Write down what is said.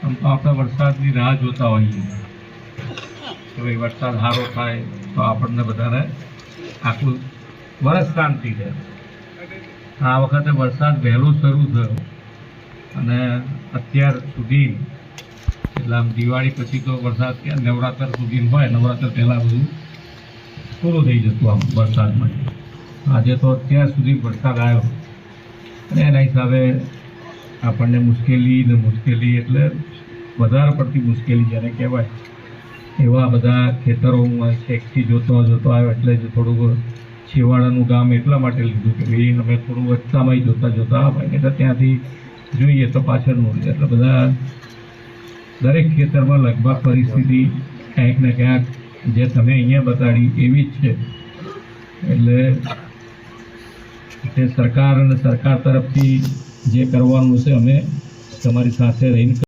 આમ તો આપણે વરસાદની રાહ જોતા હોઈએ કે ભાઈ વરસાદ સારો થાય તો આપણને બધાને આખું વરસ શાંતિ રહે. આ વખતે વરસાદ વહેલો શરૂ થયો અને અત્યાર સુધી એટલે આમ દિવાળી પછી તો વરસાદ ક્યાં નવરાત્ર સુધી હોય, નવરાત્ર પહેલાં બધું પૂરું થઈ જતું આમ વરસાદમાં. આજે તો અત્યાર સુધી વરસાદ આવ્યો અને એના હિસાબે આપણને મુશ્કેલી એટલે વધારે પડતી મુશ્કેલી જેને કહેવાય એવા બધા ખેતરોમાં છેકથી જોતો આવ્યો એટલે જ થોડુંક છેવાડાનું ગામ એટલા માટે લીધું કે ભાઈ અમે થોડું વચતામાં જોતા ભાઈ એટલે ત્યાંથી જોઈએ તો પાછળનું એટલે બધા દરેક ખેતરમાં લગભગ પરિસ્થિતિ ક્યાંક ને ક્યાંક જે તમે અહીંયા બતાડી એવી જ છે. એટલે તે સરકાર તરફથી જે કરવાનું છે અમે તમારી સાથે રહીને